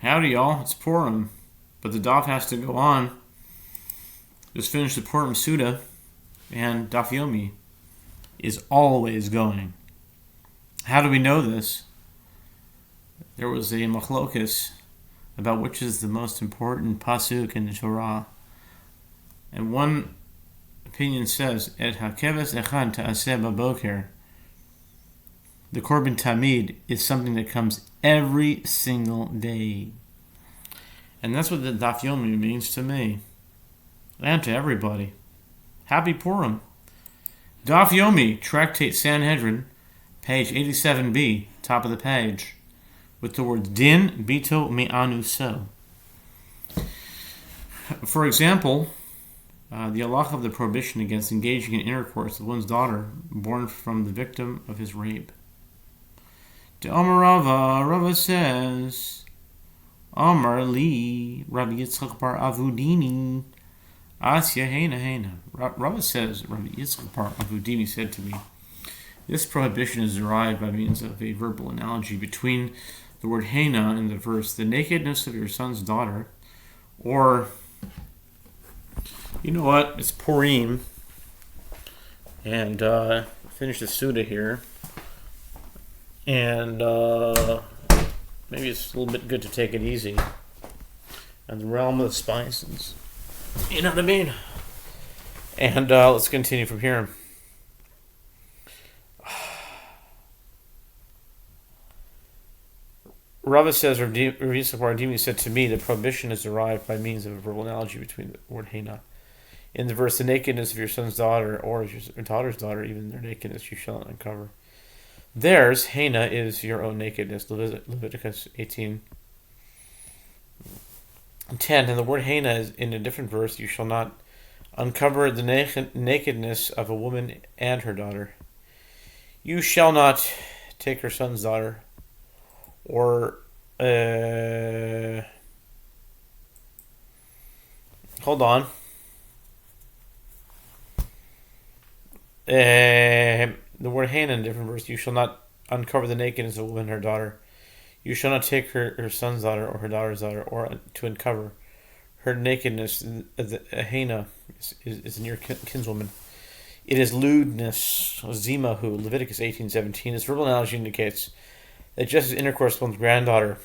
Howdy, y'all. It's Purim, but the Daf has to go on. Just finished the Purim Suda, and Daf Yomi is always going. How do we know this? There was a machlokus about which is the most important pasuk in the Torah, and one opinion says, "Et hakeves echad ta'aseh baboker." The Korban Tamid is something that comes every single day. And that's what the Daf Yomi means to me. And to everybody. Happy Purim. Daf Yomi, Tractate Sanhedrin, page 87b, top of the page, with the words Din Bito Me'anu So. For example, the halacha of the prohibition against engaging in intercourse with one's daughter born from the victim of his rape. The Amar Rava says, Amar Li, Rabbi Yitzchak bar Avudini, Asya Hena. Rava says, Rabbi Yitzchak bar Avudini said to me, this prohibition is derived by means of a verbal analogy between the word Hena in the verse, the nakedness of your son's daughter, or, you know what, it's Purim, and finish the Suda here. And maybe it's a little bit good to take it easy in the realm of the spices. You know what I mean? And let's continue from here. Rava says, Rav Yitzchak bar Avudini said to me, the prohibition is derived by means of a verbal analogy between the word Hena. In the verse, the nakedness of your son's daughter, or your daughter's daughter, even their nakedness you shall not uncover. Theirs, Hena, is your own nakedness. Leviticus 18:10. And the word Hena is in a different verse. You shall not uncover the nakedness of a woman and her daughter. You shall not take her son's daughter, or hold on. The word Hannah in a different verse, you shall not uncover the nakedness of a woman and her daughter. You shall not take her son's daughter or her daughter's daughter, or to uncover her nakedness. Hannah is near kinswoman. It is lewdness, zimahu, Leviticus 18:17. This verbal analogy indicates that just as intercourse with one's granddaughter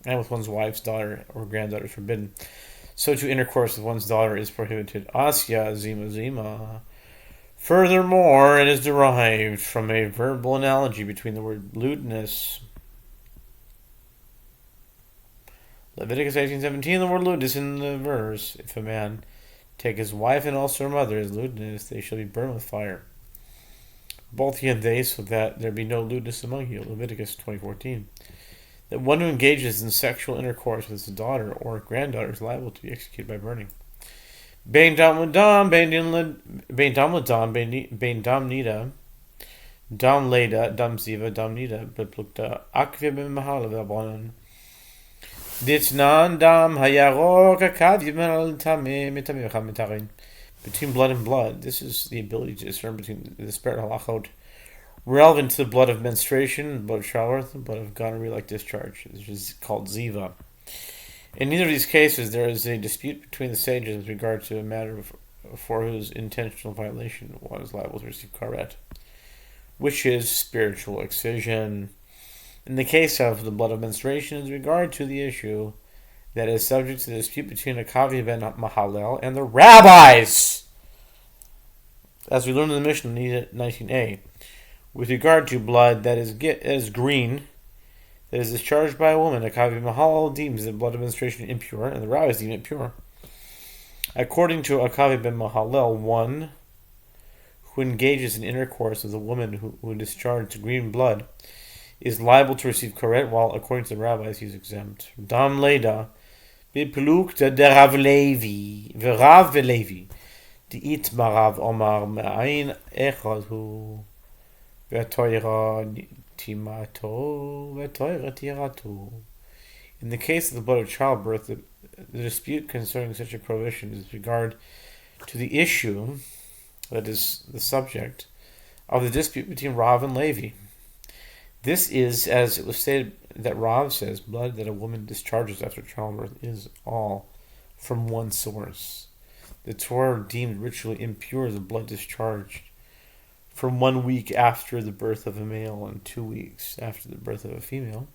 and with one's wife's daughter or granddaughter is forbidden, so too intercourse with one's daughter is prohibited. Asya zima. Furthermore, it is derived from a verbal analogy between the word lewdness, Leviticus 18:17, the word lewdness in the verse, if a man take his wife and also her mother as lewdness, they shall be burned with fire. Both he and they, so that there be no lewdness among you, Leviticus 20:14. That one who engages in sexual intercourse with his daughter or granddaughter is liable to be executed by burning. Bein dam l'dam, bein dam nida, dam leda, dam ziva, dam nida, beplukta, akve b'mahal v'abonon. Ditnan dam hayarok akav yimel tameh mitameh v'cham mitarin. Between blood and blood, this is the ability to discern between the spirit halachot relevant to the blood of menstruation, the blood of childbirth, the blood of gonorrhea-like discharge, which is called ziva. In neither of these cases, there is a dispute between the sages with regard to a matter for whose intentional violation one is liable to receive karet, which is spiritual excision. In the case of the blood of menstruation, with regard to the issue that is subject to the dispute between a Kavi ben Mahalel and the rabbis, as we learned in the Mishnah 19a, with regard to blood that is green, that is discharged by a woman, a Kavi Mahal deems the blood of menstruation impure, and the rabbis deem it pure. According to Akavi ben Mahalel, one who engages in intercourse with a woman who discharged green blood is liable to receive karet, while according to the rabbis he is exempt. Dam leda b'plukta de Rav Levi v'Rav v'Levi di'it marav omar me'ayin echad hu v'toira timato v'toira tirato. In the case of the blood of childbirth, the dispute concerning such a prohibition is with regard to the issue that is the subject of the dispute between Rav and Levi. This is, as it was stated that Rav says, blood that a woman discharges after childbirth is all from one source. The Torah deemed ritually impure the blood discharged from 1 week after the birth of a male and 2 weeks after the birth of a female.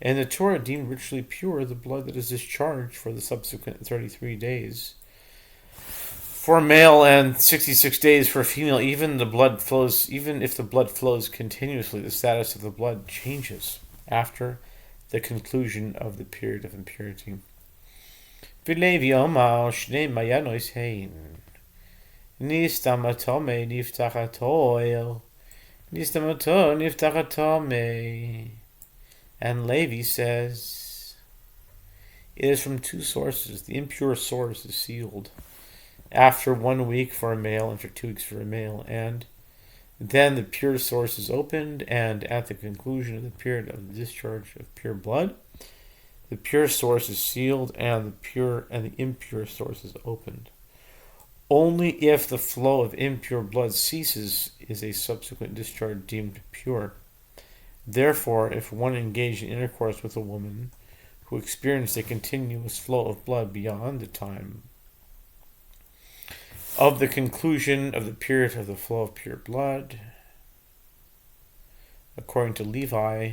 And the Torah deemed ritually pure the blood that is discharged for the subsequent 33 days for a male and 66 days for a female. Even if the blood flows continuously, the status of the blood changes after the conclusion of the period of impurity. V'levi omar shnei mayanos hein nistamatome niftachatoel nistamato niftachatome. And Levi says, it is from two sources. The impure source is sealed after 1 week for a male and for 2 weeks for a male, and then the pure source is opened, and at the conclusion of the period of the discharge of pure blood, the pure source is sealed and the impure source is opened. Only if the flow of impure blood ceases is a subsequent discharge deemed pure. Therefore, if one engaged in intercourse with a woman who experienced a continuous flow of blood beyond the time of the conclusion of the period of the flow of pure blood, according to Levi,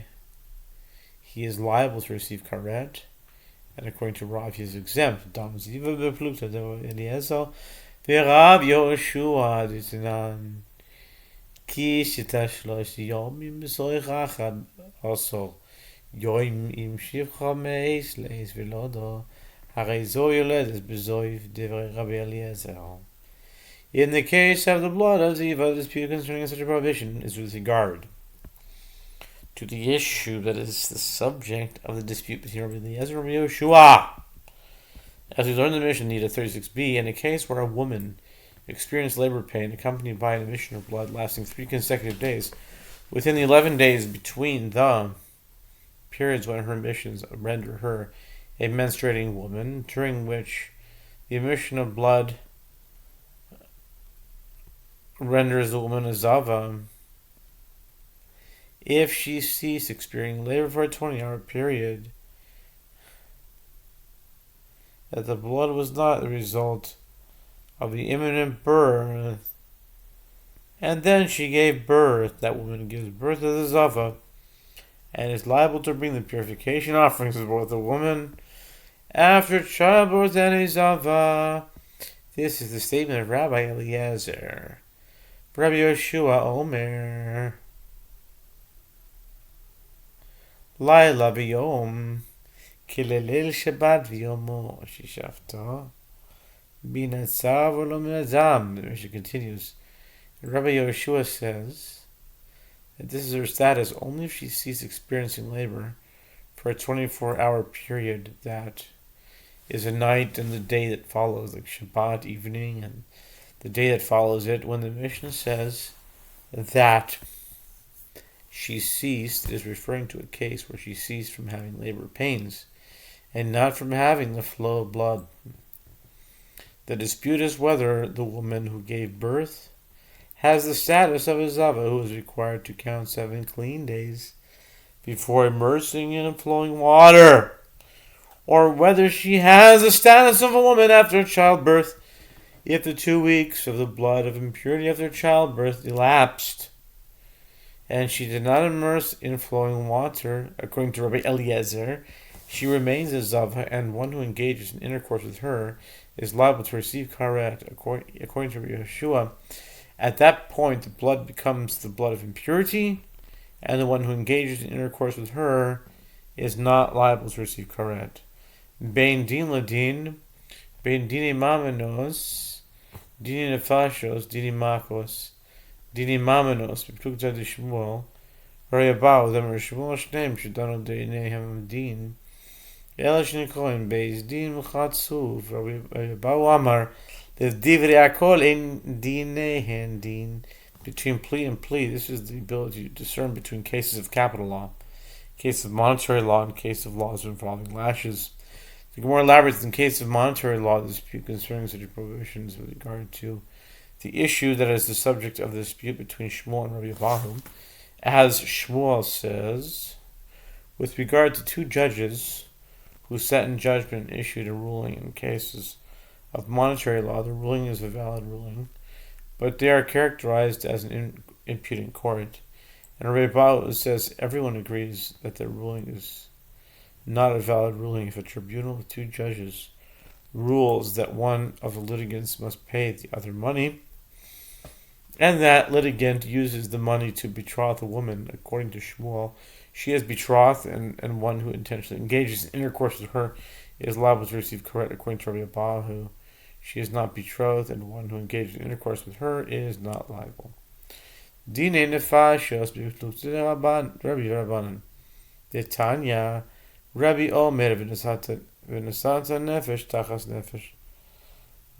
he is liable to receive karet, and according to Rav, he is exempt. Dam ziva bepluta Eliezer v'Rav Yehoshua d'Tanan. Ki shitashlosh yomim b'soichachad also yoim im shivcha meis leis v'lodo harei zo yoledes b'zoiv divrei Rabbi Eliezer. In the case of the blood of Ziva, the dispute concerning such a prohibition is with regard to the issue that is the subject of the dispute between Rabbi Eliezer and Rabbi Yehoshua. As we learned in the Mishnah, Nida 36b, in a case where a woman experienced labor pain accompanied by an emission of blood lasting 3 consecutive days, within the 11 days between the periods when her emissions render her a menstruating woman, during which the emission of blood renders the woman a zava, if she ceased experiencing labor for a 20-hour period, that the blood was not the result of the imminent birth, and then she gave birth, that woman gives birth to the zava, and is liable to bring the purification offerings of both the woman after childbirth and a zava. This is the statement of Rabbi Eliezer. Rabbi Yehoshua Omer, Laila v'yom, kilelil Shabbat v'yomo shishafta, binatzav v'lo minazam. The Mishnah continues. Rabbi Yehoshua says that this is her status only if she ceased experiencing labor for a 24-hour period that is a night and the day that follows, like Shabbat evening and the day that follows it. When the Mishnah says that she ceased, is referring to a case where she ceased from having labor pains and not from having the flow of blood. The dispute is whether the woman who gave birth has the status of a zava who is required to count 7 clean days before immersing in flowing water, or whether she has the status of a woman after childbirth if the 2 weeks of the blood of impurity after childbirth elapsed and she did not immerse in flowing water. According to Rabbi Eliezer, she remains a zava, and one who engages in intercourse with her is liable to receive karet. According to Rabbi Yehoshua, at that point the blood becomes the blood of impurity, and the one who engages in intercourse with her is not liable to receive karet. Bein din ladin, bein dini mamenos, dini nefashos, dini makos, dini mamenos, b'plukta de Shmuel, v'rayabau, them Shmuel shneim shedanu deinehem din, ela shnikoim beis din m'chatzu, v'rayabau amar, the divrei akol in dinehen din. Between plea and plea, this is the ability to discern between cases of capital law, cases of monetary law, and cases of laws involving lashes. To get more elaborate, in case of monetary law, the dispute concerning such prohibitions with regard to the issue that is the subject of the dispute between Shmuel and Rabbi Abahu, As Shmuel says, with regard to two judges who sat in judgment and issued a ruling in cases of monetary law, the ruling is a valid ruling, but they are characterized as an imputing court. And Rabbi Baal says everyone agrees that the ruling is not a valid ruling if a tribunal of two judges rules that one of the litigants must pay the other money, and that litigant uses the money to betroth a woman. According to Shmuel, she is betrothed, and one who intentionally engages in intercourse with her is liable to receive correct. According to Rabbi Abba, who she is not betrothed, and one who engages in intercourse with her is not liable. Dine nefashos b'chlutzei Rabbi Rabbanan. Detanya Rabbi Omer v'nesata nefesh tachas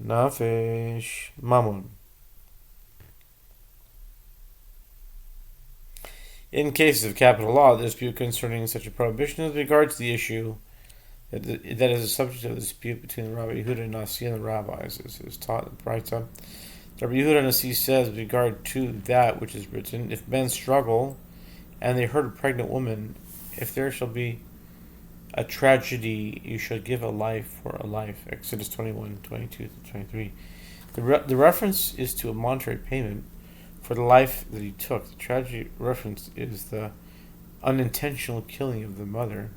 nefesh mammon. In cases of capital law, the dispute concerning such a prohibition is with regard to the issue that is a subject of the dispute between Rabbi Yehuda and Nasi and the rabbis, as is taught in the Braita. Rabbi Yehuda Nasi says, with regard to that which is written, if men struggle and they hurt a pregnant woman, if there shall be a tragedy, you shall give a life for a life. Exodus 21:22-23. The reference is to a monetary payment for the life that he took. The tragedy reference is the unintentional killing of the mother.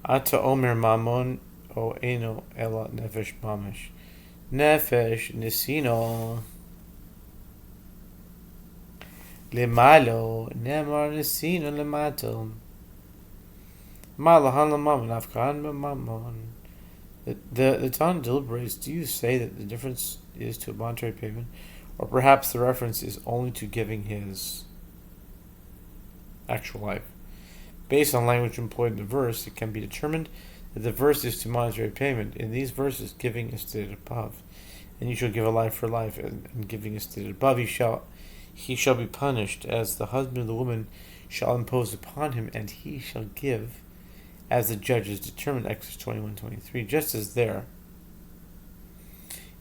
Ata omer mamon o eno ela nefesh mamish. Nefesh nisino lemalo nemar nisino lemato malahan lamamon afkan mamon. The Tan deliberates. Do you say that the difference is to a monetary payment, or perhaps the reference is only to giving his actual life? Based on language employed in the verse, it can be determined that the verse is to monetary payment. In these verses, giving is stated above, and you shall give a life for life, and giving is stated above, he shall be punished, as the husband of the woman shall impose upon him, and he shall give, as the judges determined. Exodus 21:23. Just as there,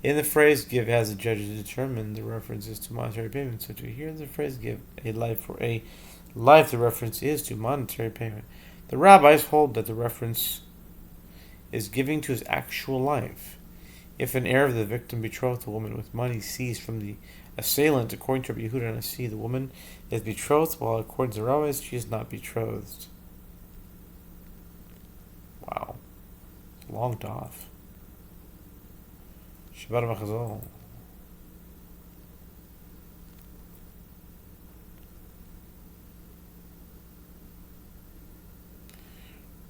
in the phrase "give as the judges determined," the reference is to monetary payment. So to hear the phrase "give a life for a life," the reference is to monetary payment. The rabbis hold that the reference is giving to his actual life. If an heir of the victim betrothed a woman with money seized from the assailant, according to Rabbi Yehuda and Nasi, the woman is betrothed, while according to the rabbis, she is not betrothed. Wow. Long daf. Shabbat Machazol.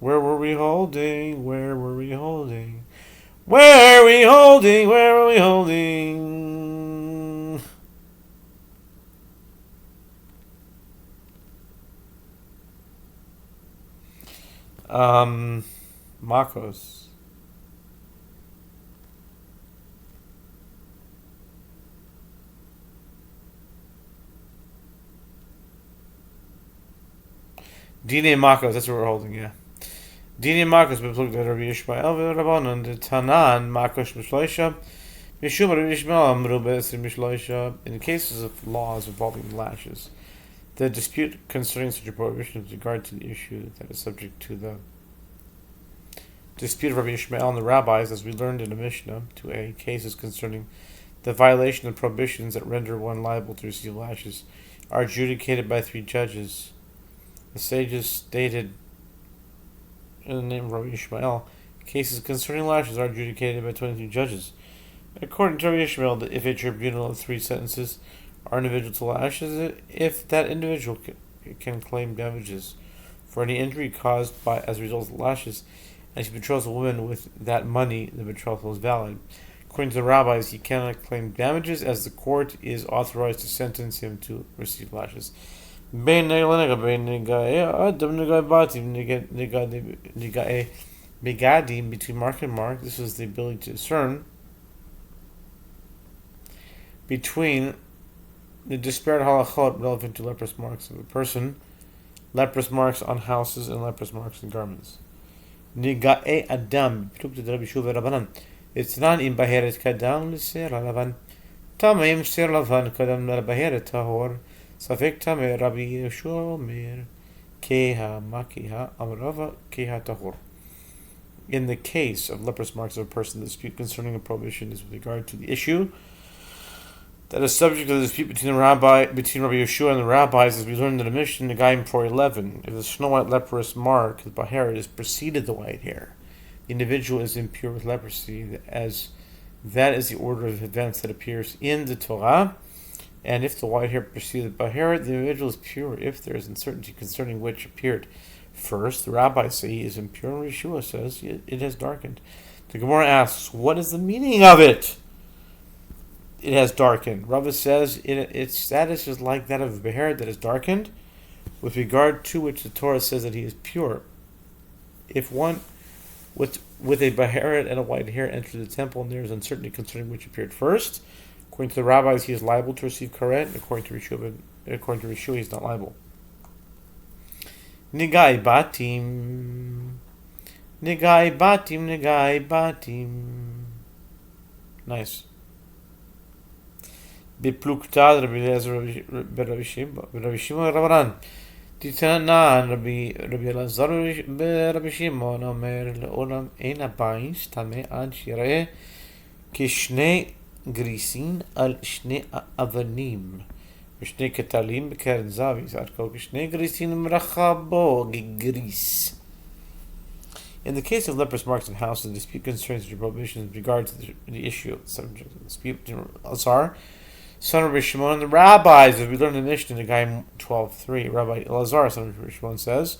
Where were we holding? Where were we holding? Where are we holding? Where are we holding? Makos. Dine Makos, that's what we're holding, yeah. Dine Makos, beplugd Rabbi Yishmael v'Rabbanan, the Tanan Makos Mishloisha, Mishum Rabbi Yishmael Amru Be'esrim Mishloisha. In cases of laws involving lashes, the dispute concerning such a prohibition with regard to the issue that is subject to the dispute of Rabbi Yishmael and the rabbis, as we learned in the Mishnah, to a cases concerning the violation of prohibitions that render one liable to receive lashes, are adjudicated by three judges. The sages stated in the name of Rabbi Yishmael, cases concerning lashes are adjudicated by 22 judges. According to Rabbi Yishmael, that if a tribunal of three sentences are individual to lashes, if that individual can claim damages for any injury caused by as a result of lashes, and she betroths a woman with that money, the betrothal is valid. According to the rabbis, he cannot claim damages, as the court is authorized to sentence him to receive lashes. Between mark and mark, this is the ability to discern between the disparate halachot relevant to leprous marks of a person, leprous marks on houses, and leprous marks on garments. Nigae Adam, it's not in Baheret Kadam, Lisir Lavan, Tamim Sir Lavan Kadam Baheret Tahor, Safek Tameh Rabbi Yehoshua Omer Keha Makiha Amrava Keha Tahor. In the case of leprous marks of a person, the dispute concerning a prohibition is with regard to the issue that is subject to the dispute between Rabbi Yehoshua and the rabbis, as we learned in the Mishnah, the Gaim 4:11. If the snow white leprous mark, the Baheret, is preceded the white hair, the individual is impure with leprosy, as that is the order of events that appears in the Torah. And if the white hair preceded the Baheret, the individual is pure. If there is uncertainty concerning which appeared first, the rabbis say he is impure, and Yehoshua says it has darkened. The Gemara asks, what is the meaning of it? It has darkened. Rava says its status is like that of a Baheret that is darkened, with regard to which the Torah says that he is pure. If one with a Baheret and a white hair enter the temple and there is uncertainty concerning which appeared first, according to the rabbis, he is liable to receive karet, and according to Yehoshua, he is not liable. Nigai batim. Nice. Beplukta Rabbi Shimon Rabbanan. Titanan Rabbi Elazar Rabbi Shimon Omer Le'olam Ein Abayis Tameh Ad Shireh Kishnei Grisin Al Shnei Avanim Kishnei Ketalim B'Keren Zav Yisarko Kishnei Grisin Mrachabo Gigris. In the case of leprous marks in houses, the dispute concerns the prohibition with regard to the issue of the subject of the dispute between Elazar, son of Rabbi Shimon, and the rabbis, as we learned in the Mishnah in the Gaim 12:3. Rabbi Elazar, son of Rabbi Shimon, says,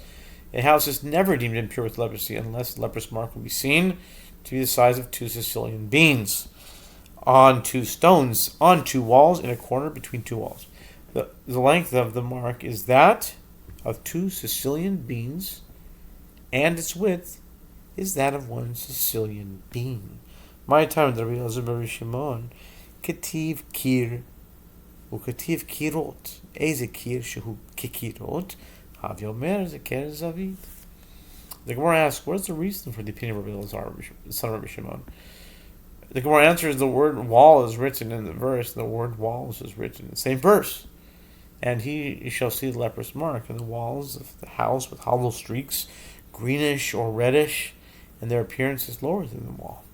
a house is never deemed impure with leprosy unless the leprous mark will be seen to be the size of 2 Sicilian beans on 2 stones, on 2 walls, in a corner between 2 walls. The length of the mark is that of 2 Sicilian beans, and its width is that of 1 Sicilian bean. My time, Rabbi Elazar Rabbi Shimon, Ketiv Kir, Uketiv Kirot, Eze Kir Shehu Kikirot, Hav Yomer Zeker Zavid. The Gemara asks, what is the reason for the opinion of Rabbi Elazar, son of Rabbi Shimon? The Gemara answers, the word wall is written in the verse, and the word walls is written in the same verse. And he shall see the leprous mark in the walls of the house with hollow streaks, greenish or reddish, and their appearance is lower than the wall.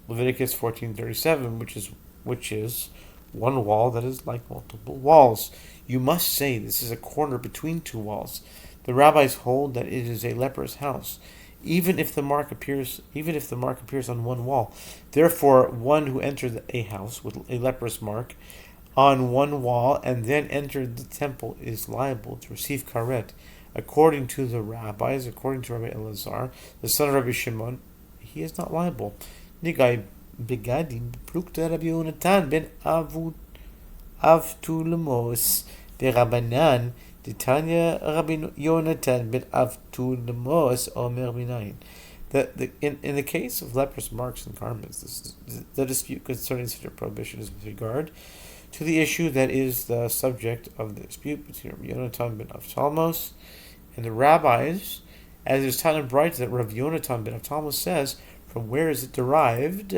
Leviticus 14:37, which is one wall that is like multiple walls. You must say this is a corner between 2 walls. The rabbis hold that it is a leprous house, even if the mark appears on 1 wall. Therefore, one who entered a house with a leprous mark on 1 wall and then entered the temple is liable to receive karet. According to the rabbis, according to Rabbi Elazar, the son of Rabbi Shimon, he is not liable. Nigai begadim plukta Rabbi Yonatan ben Avtulemos berabanan Titania Rabbi Yonatan ben Avtulemos Omer Minayin. In the case of leprous marks and garments, the dispute concerning such a prohibition is with regard to the issue that is the subject of the dispute between Rabbi Yonatan ben Avtalmos and the rabbis, as it is taught in Bright that Rabbi Yonatan ben Avtalmos says, from where is it derived?